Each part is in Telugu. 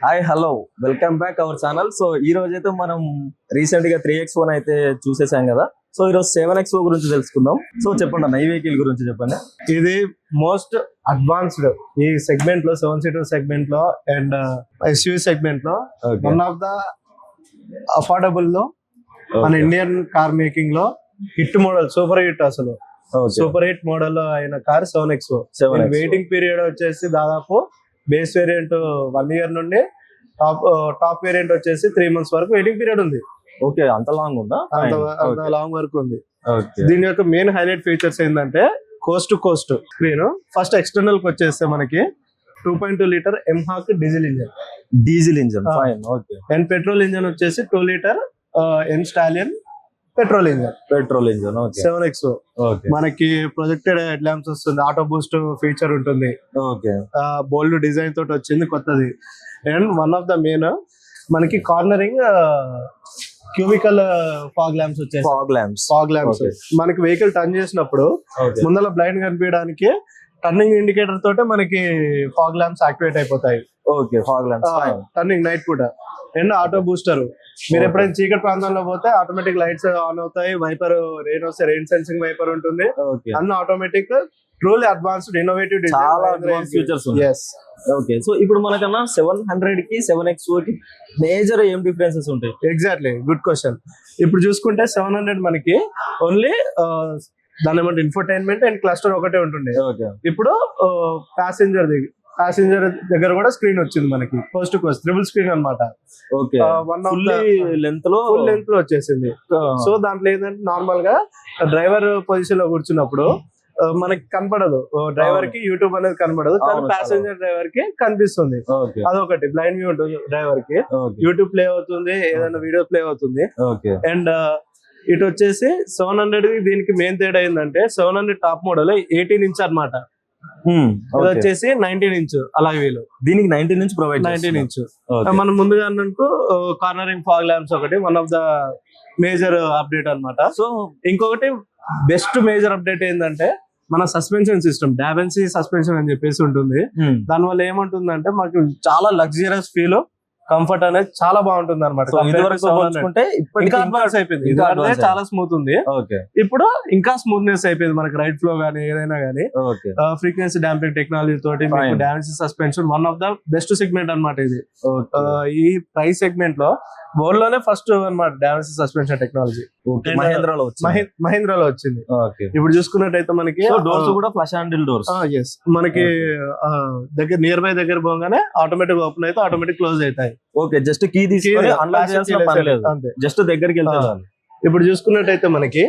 Hi hello welcome back our channel. So ఈ రోజు అయితే మనం రీసెంట్ గా 3X1 అయితే చూసేసాం కదా. సో ఈ రోజు 7X4 గురించి తెలుసుకుందాం. సో చెప్పండి అన్న, ఈ వెహికల్ గురించి చెప్పండి. ఇది మోస్ట్ అడ్వాన్స్డ్ ఈ సెగ్మెంట్ లో 7 సీటర్ సెగ్మెంట్ లో అండ్ ఎస్యూవీ సెగ్మెంట్ లో వన్ ఆఫ్ ద అఫోర్డబుల్ లో మన ఇండియన్ కార్ మేకింగ్ లో హిట్ మోడల్, సూపర్ హిట్, అసలు సూపర్ హిట్ మోడల్ లో అయిన కార్ 7X4. వెయిటింగ్ పీరియడ్ వచ్చేసి దాదాపు బేస్ వేరియంట్ 1 year నుండి టాప్ వేరియంట్ వచ్చేసి 3 months వరకు వెయిటింగ్ పీరియడ్ ఉంది. ఓకే, అంత లాంగ్ ఉందా? అంత లాంగ్ వరకు ఉంది. దీని యొక్క మెయిన్ హైలైట్ ఫీచర్స్ ఏంటంటే Coast to Coast screen. First external కి వచ్చేస్తే మనకి 2.2 liter mHawk diesel engine fine. Okay. And petrol engine వచ్చేసి 2 liter ఎన్ స్టాలియన్ పెట్రోల్ ఇంజన్. 7X4 మనకి ప్రొజెక్టెడ్ హెడ్ ల్యాంప్స్ వస్తుంది, ఆటో బూస్ట్ ఫీచర్ ఉంటుంది, బోల్డ్ డిజైన్ తోటి వచ్చింది కొత్తది. And one of the main మనకి కార్నరింగ్ క్యూబికల్ ఫాగ్ ల్యాంప్స్ వచ్చాయి. ఫాగ్ ల్యాంప్స్ మనకి వెహికల్ టర్న్ చేసినప్పుడు ముందర బ్లైండ్ కనిపించడానికి టర్నింగ్ ఇండికేటర్ తోటే మనకి ఫాగ్ ల్యాంప్స్ యాక్టివేట్ అయిపోతాయి. టర్నింగ్ నైట్ పూట. అండ్ ఆటో బూస్టర్, మీరు ఎప్పుడైనా చీకటి ప్రాంతంలో పోతే ఆటోమేటిక్ లైట్స్ ఆన్ అవుతాయి. వైపర్ రెయిన్ వస్తే రెయిన్ సెన్సింగ్ వైపర్ ఉంటుంది. అన్ని automatic, truly advanced innovative features. Okay. So ఇప్పుడు మనకన్నా 700 కి 7X4 కి మేజర్ ఏం డిఫరెన్సెస్ ఉంటాయి? Exactly, good question. ఇప్పుడు చూసుకుంటే 700 మనకి ఓన్లీ దాని ఏమంటే ఇన్ఫోటైన్మెంట్ అండ్ క్లస్టర్ ఒకటే ఉంటుంది. ఇప్పుడు ప్యాసింజర్ దగ్గర కూడా స్క్రీన్ వచ్చింది మనకి, Coast to Coast triple screen అనమాట. ఫుల్ లెంత్ లో వచ్చేసింది. సో దాంట్లో ఏంటంటే నార్మల్ గా డ్రైవర్ పొజిషన్ లో కూర్చున్నప్పుడు మనకి కనపడదు, డ్రైవర్ కి యూట్యూబ్ అనేది కనపడదు, కానీ ప్యాసింజర్ డ్రైవర్ కి కనిపిస్తుంది. అదొకటి బ్లైండ్ వ్యూ ఉంటుంది డ్రైవర్ కి, యూట్యూబ్ ప్లే అవుతుంది, ఏదైనా వీడియో ప్లే అవుతుంది. అండ్ ఇటు వచ్చేసి 700 దీనికి మెయిన్ తేడా ఏంటంటే 700 టాప్ మోడల్ 18 inch అనమాట. ఇది వచ్చేసి 19 inch. అలాగే వీళ్ళు దీనికి 19 inch ప్రొవైడ్ 19 inch. మనం ముందుగా అన్నట్టు కార్నరింగ్ ఫాగ్ ల్యాంప్స్ ఒకటి one of the major update అన్నమాట. సో ఇంకొకటి బెస్ట్ మేజర్ అప్డేట్ ఏంటంటే మన సస్పెన్షన్ సిస్టమ్, డావెన్సీ సస్పెన్షన్ అని చెప్పేసి ఉంటుంది. దానివల్ల ఏమంటుందంటే మాకు చాలా లగ్జరియస్ ఫీల్, కంఫర్ట్ అనేది చాలా బాగుంటుంది అనమాట. చాలా స్మూత్ ఉంది. ఇప్పుడు ఇంకా స్మూత్నెస్ అయిపోయింది మనకి, రైట్ ఫ్లో గానీ ఏదైనా గానీ. ఫ్రీక్వెన్సీ డాంపింగ్ టెక్నాలజీ తోటి DaVinci suspension one of the best segment అనమాట ఇది. ఈ ప్రైస్ సెగ్మెంట్ లో వరల్డ్ లోనే ఫస్ట్ అనమాట డావెన్సీ సస్పెన్షన్ టెక్నాలజీ. మహీంద్రాలో వచ్చింది. ఇప్పుడు చూసుకున్నట్టయితే మనకి డోర్స్ కూడా ఫ్లష్ హ్యాండిల్ డోర్స్. మనకి దగ్గర నియర్ బై దగ్గర పోగానే ఆటోమేటిక్ ఓపెన్ అయితే ఆటోమేటిక్ క్లోజ్ అవుతాయి. ఓకే, జస్ట్ కీ తీసుకొని జస్ట్ దగ్గరికి వెళ్తాం. ఇప్పుడు చూసుకున్నట్టయితే మనకి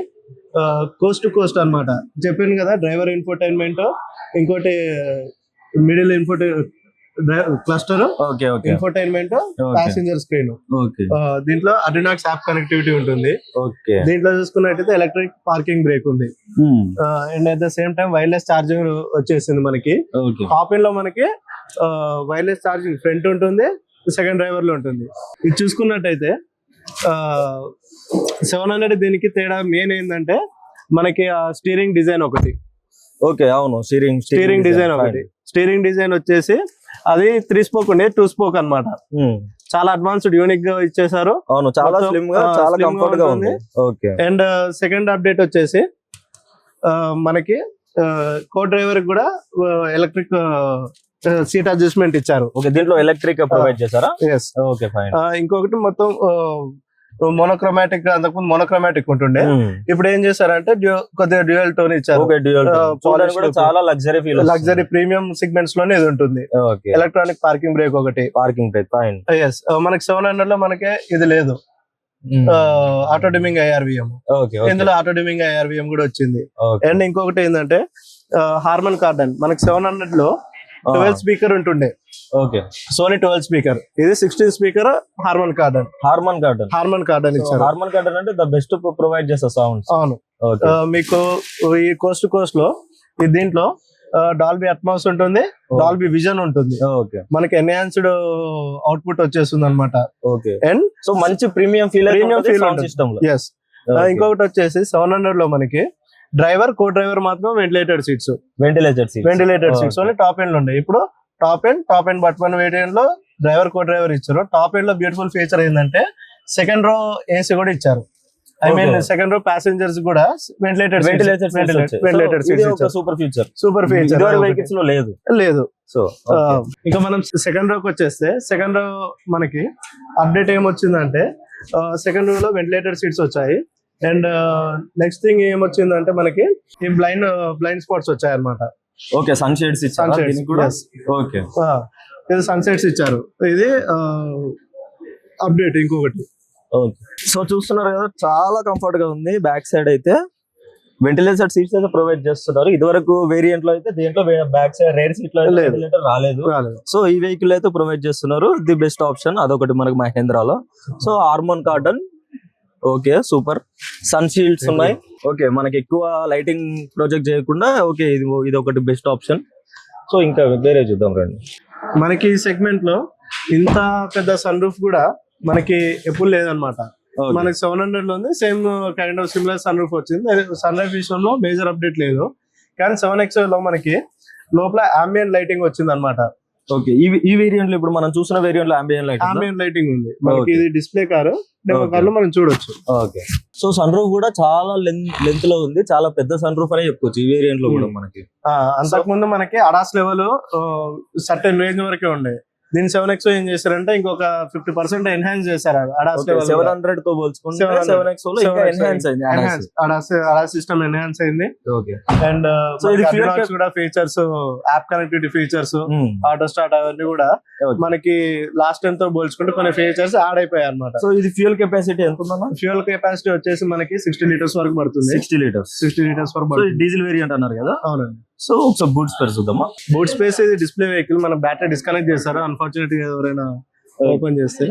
కోస్ట్ టు కోస్ట్ అన్నమాట. చెప్పాను కదా, డ్రైవర్ ఇన్ఫోటైన్మెంట్, ఇంకోటి middle cluster, infotainment, passenger screen. దీంట్లో అడ్రినాక్స్ యాప్ కనెక్టివిటీ ఉంటుంది. దీంట్లో చూసుకున్నట్టయితే ఎలక్ట్రిక్ పార్కింగ్ బ్రేక్ ఉంది. And at the same time wireless charging వచ్చేసింది మనకి. టాప్ ఎండ్ లో మనకి వైర్లెస్ ఛార్జింగ్ ఫ్రంట్ ఉంటుంది, సెకండ్ డ్రైవర్ లో ఉంటుంది. ఇది చూసుకున్నట్టయితే 700 దీనికి తేడా మెయిన్ ఏంటంటే మనకి స్టీరింగ్ డిజైన్ ఒకటి. ఓకే, అవును, స్టీరింగ్ డిజైన్ ఒకటి. స్టీరింగ్ డిజైన్ వచ్చేసి అది 3 spoke ఉండే 2 spoke అనమాట. చాలా అడ్వాన్స్డ్, యూనిక్ గా ఇచ్చేసారు. అవును, చాలా స్లిమ్ గా, చాలా కంఫర్ట్ గా ఉంది. అండ్ సెకండ్ అప్డేట్ వచ్చేసి మనకి కో డ్రైవర్ కూడా ఎలక్ట్రిక్ సీట్ అడ్జస్ట్మెంట్ ఇచ్చారు. ఓకే, దీంట్లో ఎలక్ట్రిక్ ప్రొవైడ్ చేశారా? Okay, fine. ఇంకొకటి మొత్తం మోనోక్రోమాటిక్, అంతకుముందు మోనోక్రోమాటిక్ ఉంటుండే, ఇప్పుడు ఏం చేశారంటే కొద్దిగా డ్యూయల్ టోన్ ఇచ్చారు. చాలా లగ్జరీ ప్రీమియం సెగ్మెంట్స్ లోనే ఇది ఉంటుంది. ఎలక్ట్రానిక్ పార్కింగ్ బ్రేక్ ఒకటి. మనకి 700 లో మనకి ఇది లేదు, ఆటో డిమింగ్ IRVM. ఇందులో ఆటో డిమింగ్ IRVM కూడా వచ్చింది. అండ్ ఇంకొకటి ఏంటంటే హార్మన్ కార్డన్. మనకి 700 లో 12 స్పీకర్ ఉంటుండే, సోనీ 12 స్పీకర్. ఇది 16 స్పీకర్ హార్మన్ కార్డన్ ఇచ్చారు. హార్మన్ కార్డన్ అంటే ద బెస్ట్ ప్రొవైడ్ చేస్తా సౌండ్స్. అవును, మీకు ఈ కోస్ట్ టు కోస్ట్ లో దీంట్లో డాల్బీ అట్మాస్ ఉంటుంది, డాల్బీ విజన్ ఉంటుంది. మనకి ఎన్హాన్స్డ్ అవుట్పుట్ వచ్చేస్తుంది అనమాట. అండ్ సో మంచి ప్రీమియం ఫీల్ సిస్టమ్. ఇంకొకటి వచ్చేసి 700 లో మనకి డ్రైవర్, కో డ్రైవర్ మాత్రం ventilated seats only top end లో ఉన్నాయి. ఇప్పుడు టాప్ ఎండ్ బట్ 1 వేరియంట్ లో డ్రైవర్ కో డ్రైవర్ ఇచ్చారు. టాప్ ఎండ్ లో బ్యూటిఫుల్ ఫీచర్ ఏంటంటే సెకండ్ రో ఏసీ కూడా ఇచ్చారు. I mean second row passengers కూడా ventilated seats super feature. Vehicles లో లేదు. సో ఇంకా మనం సెకండ్ రోకి వచ్చేస్తే సెకండ్ రో మనకి అప్డేట్ ఏమొచ్చిందంటే సెకండ్ రో లో వెంటిలేటెడ్ సీట్స్ వచ్చాయి. అండ్ నెక్స్ట్ థింగ్ ఏమొచ్చిందంటే మనకి ఈ బ్లైండ్ స్పాట్స్ వచ్చాయి అనమాట. ఓకే, సన్ షేడ్స్ ఓకే, ఇది సన్ సెట్స్ ఇచ్చారు. ఇది అప్డేట్ ఇంకొకటి. సో చూస్తున్నారు కదా, చాలా కంఫర్ట్ గా ఉంది. బ్యాక్ సైడ్ అయితే వెంటిలేటెడ్ సీట్స్ అయితే ప్రొవైడ్ చేస్తున్నారు. ఇదివరకు వేరియంట్ లో అయితే దేంట్లో బ్యాక్ సైడ్ రేర్ సీట్ లో వెంటిలేటర్ రాలేదు. సో ఈ వెహికల్ అయితే ప్రొవైడ్ చేస్తున్నారు. ది బెస్ట్ ఆప్షన్ అదొకటి మనకి మహేంద్రాలో. So Harman Kardon okay, super. Sun shields ఉన్నాయి. ఓకే, మనకి ఎక్కువ లైటింగ్ ప్రొజెక్ట్ చేయకుండా ఓకే, ఇది ఒకటి బెస్ట్ ఆప్షన్. సో ఇంకా వేరే చూద్దాం రండి. మనకి ఈ సెగ్మెంట్ లో ఇంత పెద్ద సన్ రూఫ్ కూడా మనకి ఎప్పుడు లేదనమాట. మనకి 700 లో ఉంది same kind of similar sunroof వచ్చింది. సన్ లైఫ్ విషయంలో మేజర్ అప్డేట్ లేదు, కానీ 7X లో మనకి లోపల అంబియన్ లైటింగ్ వచ్చింది అనమాట. ఓకే, ఈ వేరియంట్ లో ఇప్పుడు మనం చూసిన వేరియంట్ లో అంబియన్ లైటింగ్ ఉంది మనకి. ఇది డిస్ప్లే కార్ లో మనం చూడొచ్చు. ఓకే, సో సన్ రూఫ్ కూడా చాలా లెంత్ లో ఉంది. చాలా పెద్ద సన్ రూఫ్ అనే చెప్పుకోవచ్చు ఈ వేరియంట్ లో కూడా మనకి. అంతకుముందు మనకి అడాస్ లెవెల్ సర్టెన్ రేంజ్ వరకే ఉండే. దీని 7X ఏం చేశారంటే ఇంకొక 50% ఎన్హాన్స్ చేశారు. 700 తో పోల్చుకుంటే 7X లో ఇంకా ఎన్హాన్స్ అయింది. అడాస్ సిస్టమ్ ఎన్హాన్స్ అయింది. ఓకే, అండ్ కూడా features, app connectivity features, auto start అవన్నీ కూడా మనకి లాస్ట్ టైం తో పోల్చుకుంటే కొన్ని ఫీచర్స్ యాడ్ అయిపోయాయి అనమాట. సో ఇది ఫ్యూయల్ కెపాసిటీ ఎంత ఉందన్న? ఫ్యూయల్ కెపాసిటీ వచ్చేసి మనకి 60 లీటర్స్ వరకు పడుతుంది. 60 లీటర్స్ వరకు పడుతుంది. డీజిల్ వేరియంట్ అన్నారు కదా? అవునండి. సో ఒకసారి బూట్ స్పేస్ చూద్దామా. బూట్ స్పేస్ ఇది డిస్ప్లే వెహికల్. మనం బ్యాటరీ డిస్కనెక్ట్ చేస్తారు అన్ఫార్చునేట్ గా ఎవరైనా ఓపెన్ చేస్తే.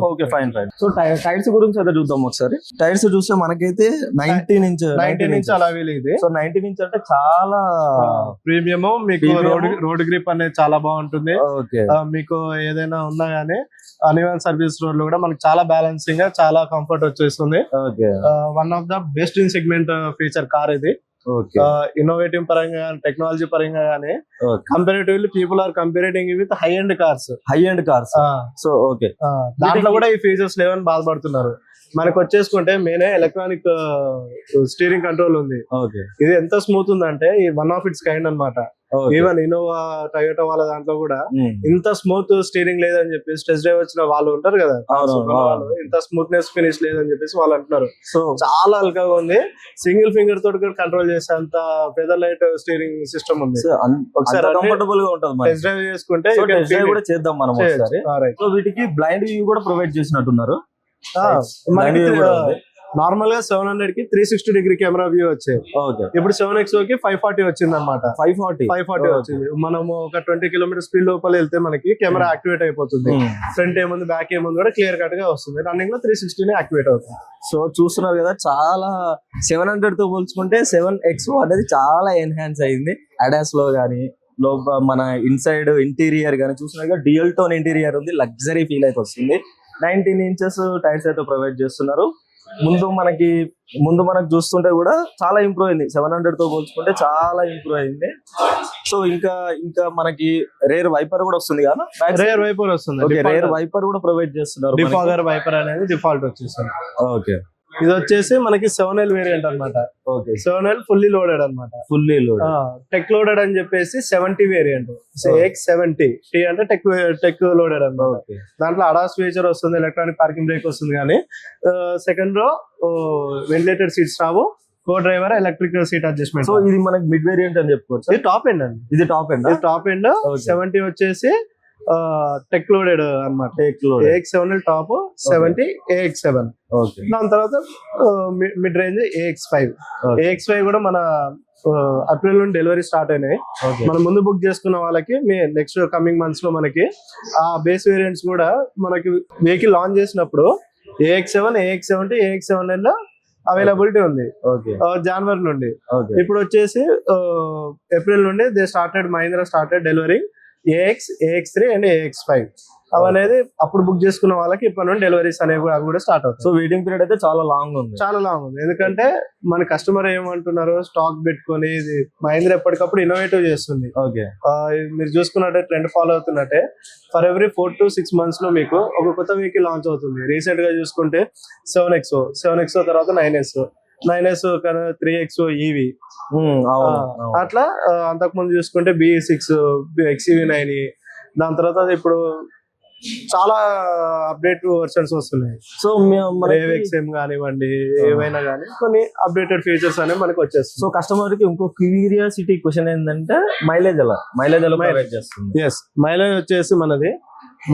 Okay, fine. సో టైర్స్ గురించి అయితే చూద్దాం ఒకసారి. టైర్స్ చూస్తే మనకైతే 19 ఇంచ్ అలా వీలైతే. సో 19 ఇంచ్ అంటే చాలా ప్రీమియం. మీకు రోడ్ గ్రిప్ అనేది చాలా బాగుంటుంది. ఓకే, మీకు ఏదైనా ఉన్నా గానీ అనివల్ సర్వీస్ రోడ్ లో కూడా మనకి చాలా బ్యాలెన్సింగ్ గా చాలా కంఫర్ట్ వచ్చేస్తుంది. Okay, one of the best in segment feature car ఇది. ఇన్నోవేటివ్ పరంగా టెక్నాలజీ పరంగా గానీ comparatively people are comparing with high end cars. So okay, దాంట్లో కూడా ఈ ఫీచర్స్ లేవని బాధపడుతున్నారు. మనకు వచ్చేసుకుంటే మెయిన్ ఎలక్ట్రానిక్ స్టీరింగ్ కంట్రోల్ ఉంది. ఇది ఎంత స్మూత్ ఉందంటే ఈ వన్ ఆఫ్ ఇట్స్ కైండ్ అనమాట. ఈవెన్ ఇన్నోవా, టయోటా వాళ్ళ దాంట్లో కూడా ఇంత స్మూత్ స్టీరింగ్ లేదని చెప్పేసి టెస్ట్ డ్రైవ్ వచ్చిన వాళ్ళు ఉంటారు కదా, ఇంత స్మూత్నెస్ ఫినిష్ లేదని చెప్పేసి వాళ్ళు అంటున్నారు. సో చాలా అల్కాగా ఉంది. సింగిల్ ఫింగర్ తోటి కూడా కంట్రోల్ చేసే అంత ఫెదర్ లైట్ స్టీరింగ్ సిస్టమ్ ఉంది. ఒకసారి కంఫర్టబుల్ గా ఉంటుంది. టెస్ట్ డ్రైవ్ చేసుకుంటే కూడా చేద్దాం మనం ఒకసారి. సో వీటికి బ్లైండ్ వ్యూ కూడా ప్రొవైడ్ చేసినట్టున్నారు. నార్మల్ గా 700 కి 360 డిగ్రీ కెమెరా వ్యూ వచ్చాయి. ఇప్పుడు 7X కి 540 వచ్చింది అనమాట. 540 వచ్చింది. మనము ఒక 20 కిలోమీటర్ స్పీడ్ లోపల వెళ్తే మనకి కెమెరా యాక్టివేట్ అయిపోతుంది. ఫ్రంట్ ఏముంది బ్యాక్ ఏముంది కూడా క్లియర్ కట్ గా వస్తుంది. రన్నింగ్ లో 360 యాక్టివేట్ అవుతుంది. సో చూస్తున్నారు కదా, చాలా 700 తో పోల్చుకుంటే 7X అనేది చాలా ఎన్హాన్స్ అయింది. అడాస్ లో గానీ మన ఇన్సైడ్ ఇంటీరియర్ గానీ చూస్తున్నారు, డ్యూయల్ టోన్ ఇంటీరియర్ ఉంది. లగ్జరీ ఫీల్ అయితే వస్తుంది. 19 ఇంచెస్ టైర్స్ అయితే ప్రొవైడ్ చేస్తున్నారు. ముందు మనకు చూస్తుంటే కూడా చాలా ఇంప్రూవ్ అయింది. 700 తో పోల్చుకుంటే చాలా ఇంప్రూవ్ అయింది. సో ఇంకా మనకి రేర్ వైపర్ కూడా వస్తుంది కదా. రేర్ వైపర్ వస్తుంది. రేర్ వైపర్ కూడా ప్రొవైడ్ చేస్తున్నారు. డిఫాగర్ వైపర్ అనేది డిఫాల్ట్ వచ్చేస్తుంది. ఓకే, ఇది వచ్చేసి మనకి 7L వేరియంట్ అనమాట. ఓకే, 7L ఫుల్లీ లోడెడ్ అనమాట. టెక్ లోడెడ్ అని చెప్పేసి 70 వేరియంట్. X70 T అంటే టెక్ లోడెడ్ అనమాట. దాంట్లో అడాస్ ఫీచర్ వస్తుంది, ఎలక్ట్రానిక్ పార్కింగ్ బ్రేక్ వస్తుంది. కానీ సెకండ్ రో వెంటిలేటెడ్ సీట్స్ రావు. Co driver electric seat adjustment. So ఇది మనకి మిడ్ వేరియంట్ అని చెప్పుకోవచ్చు. ఇది టాప్ ఎండ్ అండి. ఇది టాప్ ఎండ్. 70 వచ్చేసి టెక్ లోడెడ్ అనమాట. AX7 top, 70 AX7. దాని తర్వాత మిడ్ రేంజ్ AX5 కూడా మన ఏప్రిల్ నుండి డెలివరీ స్టార్ట్ అయినాయి. మనం ముందు బుక్ చేసుకున్న వాళ్ళకి నెక్స్ట్ కమింగ్ మంత్స్ లో మనకి ఆ బేస్ వేరియంట్స్ కూడా మనకి వెహికల్ లాంచ్ చేసినప్పుడు AX7, AX70, AX7L అవైలబిలిటీ ఉంది జనవరి నుండి. ఇప్పుడు వచ్చేసి ఏప్రిల్ నుండి Mahindra started delivery AX, AX3 and AX5. అవనేది అప్పుడు బుక్ చేసుకున్న వాళ్ళకి ఇప్పటి నుండి డెలివరీస్ అనేవి కూడా స్టార్ట్ అవుతాయి. సో వెయిటింగ్ పీరియడ్ అయితే చాలా లాంగ్ ఉంది. చాలా లాంగ్ ఉంది. ఎందుకంటే మన కస్టమర్ ఏమంటున్నారు, స్టాక్ పెట్టుకొని ఇది మహీంద్రా ఎప్పటికప్పుడు ఇన్నోవేటివ్ చేస్తుంది. ఓకే, మీరు చూసుకున్నట్టే ట్రెండ్ ఫాలో అవుతున్నట్టే ఫర్ ఎవ్రీ 4 to 6 months లో మీకు ఒక కొత్త వెహికల్ లాంచ్ అవుతుంది. రీసెంట్ గా చూసుకుంటే 7XO తర్వాత 9S 3XO EV, అట్లా అంతకుముందు చూసుకుంటే BE6, XEV9, దాని తర్వాత ఇప్పుడు చాలా అప్డేట్ వర్షన్స్ వస్తున్నాయి. సో XM కానివ్వండి, ఏవైనా కానీ కొన్ని అప్డేటెడ్ ఫీచర్స్ అనేవి మనకి వచ్చేస్తాయి. సో కస్టమర్ కి ఇంకో క్యూరియాసిటీ క్వశ్చన్ ఏంటంటే మైలేజ్ ఎలా ప్రొవైడ్ చేస్తుంది? ఎస్, మైలేజ్ వచ్చేసి మనది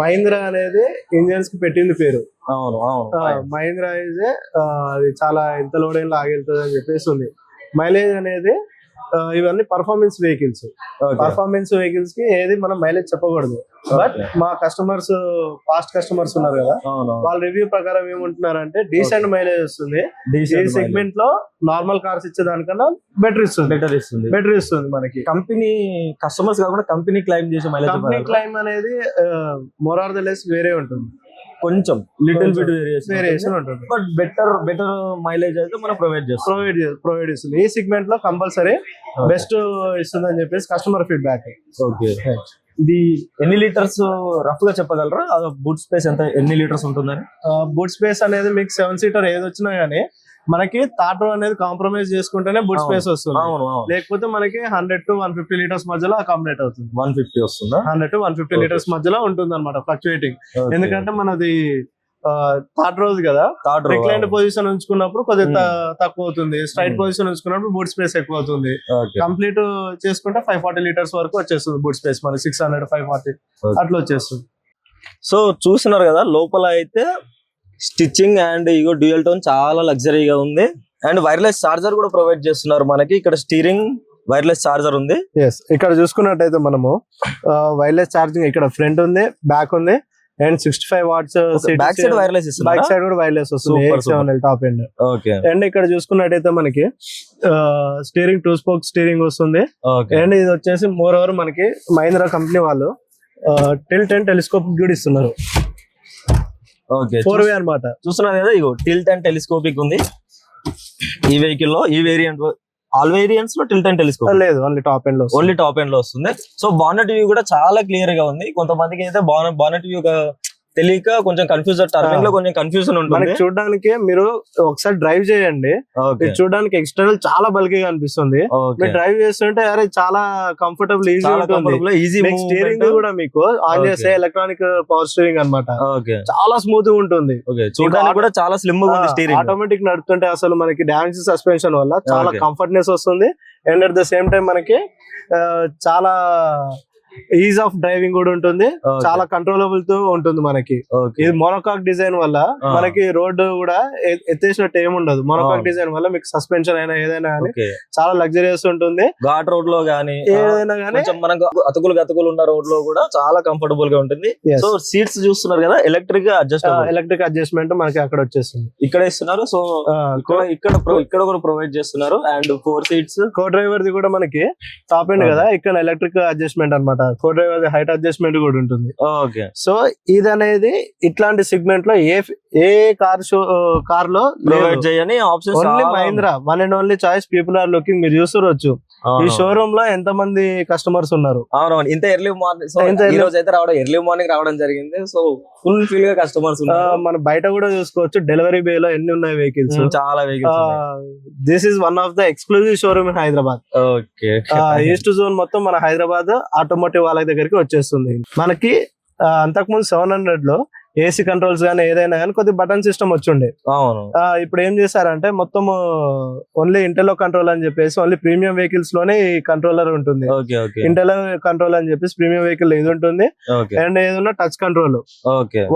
మహీంద్రా అనేది ఇంజన్స్ కి పెట్టింది పేరు. అవును, మహీంద్రా అయితే అది చాలా ఎంత లోడ్ అయినా లాగెళ్తుంది అని చెప్పేసి ఉంది. మైలేజ్ అనేది ఇవన్నీ పర్ఫార్మెన్స్ వెహికల్స్ కి ఏది మనం మైలేజ్ చెప్పకూడదు. బట్ మా కస్టమర్స్, పాస్ట్ కస్టమర్స్ ఉన్నారు కదా, వాళ్ళ రివ్యూ ప్రకారం ఏమంటున్నారంటే డీసెంట్ మైలేజ్ వస్తుంది. ఈ సెగ్మెంట్ లో నార్మల్ కార్స్ ఇచ్చేదానికన్నా బెటర్ ఇస్తుంది మనకి. కంపెనీ కస్టమర్స్ కాకుండా కంపెనీ క్లైమ్ చేసే మైలేజ్, కంపెనీ క్లైమ్ అనేది మోర్ ఆర్ ద లెస్ వేరే ఉంటుంది, కొంచెం లిటిల్ బిట్ వేరియేషన్ ఉంటుంది. బట్ బెటర్ మైలేజ్ అయితే మనం ప్రొవైడ్ ఇస్తుంది. ఈ సెగ్మెంట్ లో కంపల్సరీ బెస్ట్ ఇస్తుంది అని చెప్పేసి కస్టమర్ ఫీడ్బ్యాక్. ఓకే, ఇది ఎన్ని లీటర్స్ రఫ్ గా చెప్పగలరా? బూట్ స్పేస్ ఎంత, ఎన్ని లీటర్స్ ఉంటుందని? బూట్ స్పేస్ అనేది మీకు 7 seater ఏది వచ్చినా గానీ మనకి థర్డ్ రో అనేది కాంప్రమైజ్ చేసుకుంటేనే బూట్ స్పేస్ వస్తుంది. లేకపోతే మనకి 100 to 150 లీటర్స్ మధ్యలో అకామిడేట్ అవుతుంది. 150 వస్తుందా? 100 to 150 లీటర్స్ మధ్యలో ఉంటుంది అనమాట, ఫ్లక్చుయేటింగ్. ఎందుకంటే మనది థర్డ్ రోజ్ కదా, రిక్లైన్డ్ పొజిషన్ ఉంచుకున్నప్పుడు కొద్దిగా తక్కువ అవుతుంది, స్ట్రైట్ పొజిషన్ ఉంచుకున్నప్పుడు బూట్ స్పేస్ ఎక్కువ అవుతుంది. కంప్లీట్ చేసుకుంటే 540 లీటర్స్ వరకు వచ్చేస్తుంది బూట్ స్పేస్, మనకి 600, 540 అట్లా వచ్చేస్తుంది. సో చూస్తున్నారు కదా, లోపల అయితే stitching and ego dual tone చాలా లగ్జరీగా ఉంది. అండ్ వైర్లెస్ చార్జర్ కూడా ప్రొవైడ్ చేస్తున్నారు మనకి. ఇక్కడ స్టీరింగ్ వైర్లెస్ చార్జర్ ఉంది. ఎస్, ఇక్కడ చూసుకున్నట్టయితే మనము వైర్లెస్ ఛార్జింగ్ ఇక్కడ ఫ్రంట్ ఉంది, బ్యాక్ ఉంది, and 65 watts back side wireless ఇస్తుంది. బ్యాక్ సైడ్ కూడా వైర్లెస్ వస్తుంది, టాప్ ఎండ్. అండ్ ఇక్కడ చూసుకున్నట్టయితే మనకి స్టీరింగ్ 2 spoke స్టీరింగ్ వస్తుంది. అండ్ ఇది వచ్చేసి మోర్ ఓవర్ మనకి మహీంద్రా కంపెనీ వాళ్ళు టిల్ట్ అండ్ టెలిస్కోప్ కూడా ఇస్తున్నారు. 4way అన్నమాట. చూస్తున్నారు కదా, ఇగో టిల్ట్ అండ్ టెలిస్కోపిక్ ఉంది ఈ వెహికల్ లో. ఈ వేరియంట్ ఆల్ వేరియంట్స్ లో టిల్ట్ అండ్ టెలిస్కోప్ లేదు, ఓన్లీ టాప్ ఎండ్ లో వస్తుంది. సో బానెట్ వ్యూ కూడా చాలా క్లియర్ గా ఉంది. కొంతమందికి అయితే బానెట్ వ్యూ తెలియక కొంచెం కన్ఫ్యూజన్, టర్నింగ్ లో కొంచెం కన్ఫ్యూజన్ ఉంటుంది. చూడడానికి మీరు ఒకసారి డ్రైవ్ చేయండి, చూడడానికి ఎక్స్టర్నల్ చాలా బల్కీగా అనిపిస్తుంది. మీరు డ్రైవ్ చేస్తుంటే అరే చాలా కంఫర్టబుల్, ఈజీ స్టీరింగ్ కూడా మీకు ఆన్ చేస్తే ఎలక్ట్రానిక్ పవర్ స్టీరింగ్ అన్నమాట, చాలా స్మూత్ గా ఉంటుంది. చూడడానికి కూడా చాలా స్లిమ్ గా ఉంది స్టీరింగ్. ఆటోమేటిక్ నడుపుతుంటే అసలు మనకి డాన్స్ సస్పెన్షన్ వల్ల చాలా కంఫర్ట్నెస్ వస్తుంది. And at the same time మనకి చాలా ఈజ్ ఆఫ్ డ్రైవింగ్ కూడా ఉంటుంది, చాలా కంట్రోలబుల్ తో ఉంటుంది మనకి. ఇది మోనోకాక్ డిజైన్ వల్ల మనకి రోడ్డు కూడా ఎత్తేసినట్టు ఏమి ఉండదు. మోనోకాక్ డిజైన్ వల్ల మీకు సస్పెన్షన్ అయినా ఏదైనా కానీ చాలా లగ్జరియస్ ఉంటుంది. ఘాట్ రోడ్ లో గానీ ఏదైనా కానీ మనకు అతుకులు ఉన్న రోడ్ లో కూడా చాలా కంఫర్టబుల్ గా ఉంటుంది. సో సీట్స్ చూస్తున్నారు కదా, ఎలక్ట్రిక్ అడ్జస్ట్మెంట్ మనకి అక్కడ వచ్చేస్తుంది, ఇక్కడ ఇస్తున్నారు. సో ఇక్కడ కూడా ప్రొవైడ్ చేస్తున్నారు. And 4 seats co driver the కూడా మనకి టాప్ ఎండ్ కదా, ఇక్కడ ఎలక్ట్రిక్ అడ్జస్ట్మెంట్ అన్నమాట. కో డ్రైవర్ హైట్ అడ్జస్ట్మెంట్ కూడా ఉంటుంది. సో ఇది అనేది ఇట్లాంటి సెగ్మెంట్ లో ఏ కార్ లో ప్రొవైడ్ చేయని option. Only Mahindra one and only choice people are looking. మీరు చూసుకోవచ్చు ఈ షోరూమ్ లో ఎంత మంది కస్టమర్స్ ఉన్నారు. అవునవును, ఇంత ఎర్లీ మార్నింగ్ రావడం జరిగింది. సో ఫుల్ ఫీల్ గా కస్టమర్స్ మనం బయట కూడా చూసుకోవచ్చు, డెలివరీ బే లో ఎన్ని ఉన్నాయి వెహికల్స్, చాలా vehicles. This is one of the exclusive showroom in Hyderabad. East zone మొత్తం మన హైదరాబాద్ ఆటోమోటివ్ వాళ్ళ దగ్గరికి వచ్చేస్తుంది. మనకి అంతకుముందు 700 లో ఏసీ కంట్రోల్స్ గానీ ఏదైనా కానీ కొద్ది బటన్ సిస్టమ్ వచ్చిండే. ఇప్పుడు ఏం చేశారంటే మొత్తం ఓన్లీ ఇంటెలో కంట్రోల్ అని చెప్పేసి ఓన్లీ ప్రీమియం వెహికల్స్ లోనే ఈ కంట్రోలర్ ఉంటుంది. ఇంటెలో కంట్రోల్ అని చెప్పేసి ప్రీమియం వెహికల్ ఇది ఉంటుంది. అండ్ ఏదైనా touch control,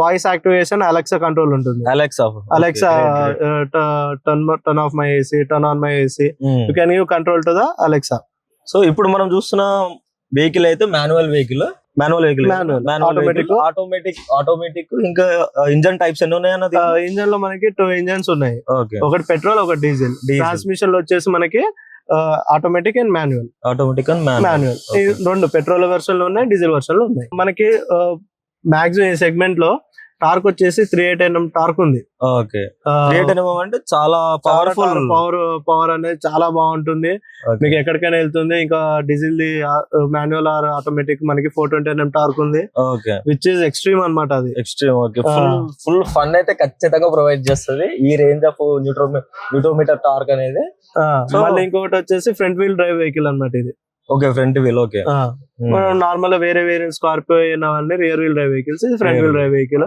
voice activation, Alexa control ఉంటుంది. Alexa turn off my AC, turn on my AC, you can give control to the Alexa. So ఇప్పుడు మనం చూస్తున్న వెహికల్ అయితే మాన్యువల్ వెహికల్, ఆటోమేటిక్. ఇంకా ఇంజన్ టైప్స్ ఎన్ని ఉన్నాయి అన్నది? ఇంజన్ లో మనకి 2 engines ఉన్నాయి, ఒకటి పెట్రోల్, ఒకటి డీజిల్. ట్రాన్స్మిషన్ లో వచ్చేసి మనకి automatic and manual. 2 petrol version లో ఉన్నాయి, డీజిల్ వెర్షన్ లో ఉన్నాయి. మనకి మాక్సిమం ఈ సెగ్మెంట్ లో టార్క్ వచ్చేసి 380 టార్క్ ఉంది. ఓకే, అంటే చాలా పవర్ఫుల్, పవర్ అనేది చాలా బాగుంటుంది. మీకు ఎక్కడికైనా వెళ్తుంది. ఇంకా diesel the manual are automatic మనకి 420 టార్క్ ఉంది. ఓకే, విచ్ ఇస్ ఎక్స్ట్రీమ్ అన్నమాట. అది ఎక్స్ట్రీమ్. ఓకే, ఫుల్ ఫన్ అయితే ఖచ్చితంగా ప్రొవైడ్ చేస్తుంది ఈ రేంజ్ ఆఫ్ న్యూట్రోమీటర్ టార్క్ అనేది. మళ్ళీ ఇంకొకటి వచ్చేసి ఫ్రంట్ వీల్ డ్రైవ్ వెహికల్ అన్నమాట ఇది. Okay, front wheel. ఓకే, మనం నార్మల్ గా వేరే స్కార్పియో అవన్నీ రియర్ వీల్ డ్రైవ్ వెహికల్స్, ఇది ఫ్రంట్ వీల్ డ్రైవ్ వెహికల్.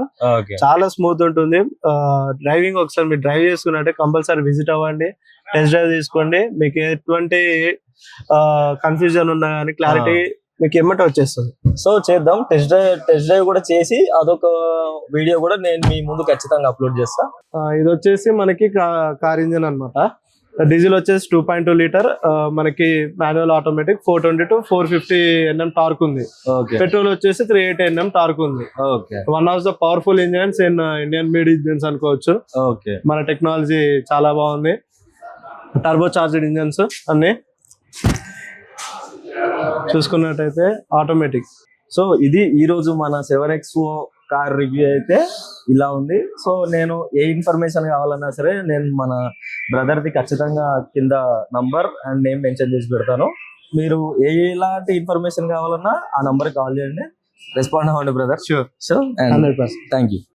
చాలా స్మూత్ ఉంటుంది డ్రైవింగ్. ఒకసారి మీరు డ్రైవ్ చేసుకున్నట్టే కంపల్సరీ విజిట్ అవ్వండి, టెస్ట్ డ్రైవ్ తీసుకోండి. మీకు ఎటువంటి కన్ఫ్యూజన్ ఉన్నా కానీ క్లారిటీ మీకు ఎమ్మటే వచ్చేస్తుంది. సో చేద్దాం, టెస్ట్ డ్రైవ్ కూడా చేసి అదొక వీడియో కూడా నేను మీ ముందు ఖచ్చితంగా అప్లోడ్ చేస్తా. ఇది వచ్చేసి మనకి కార్ ఇంజిన్ అన్నమాట. డీజిల్ వచ్చేసి 2.2 లీటర్, మనకి manual automatic 420 to 450 Nm torque ఉంది. పెట్రోల్ వచ్చేసి 380 Nm టార్క్ ఉంది. One of the powerful engines in Indian made engines అనుకోవచ్చు. మన టెక్నాలజీ చాలా బాగుంది. టర్బో చార్జ్డ్ ఇంజన్స్ అన్ని చూసుకున్నట్టయితే ఆటోమేటిక్. సో ఇది ఈ రోజు మన 7XO కార్ రివ్యూ అయితే ఇలా ఉంది. సో నేను ఏ ఇన్ఫర్మేషన్ కావాలన్నా సరే నేను మన బ్రదర్ది ఖచ్చితంగా కింద నంబర్ అండ్ నేమ్ మెన్షన్ చేసి పెడతాను. మీరు ఎలాంటి ఇన్ఫర్మేషన్ కావాలన్నా ఆ నంబర్కి కాల్ చేయండి, రెస్పాండ్ అవ్వండి brother. Sure, so 100%. Thank you.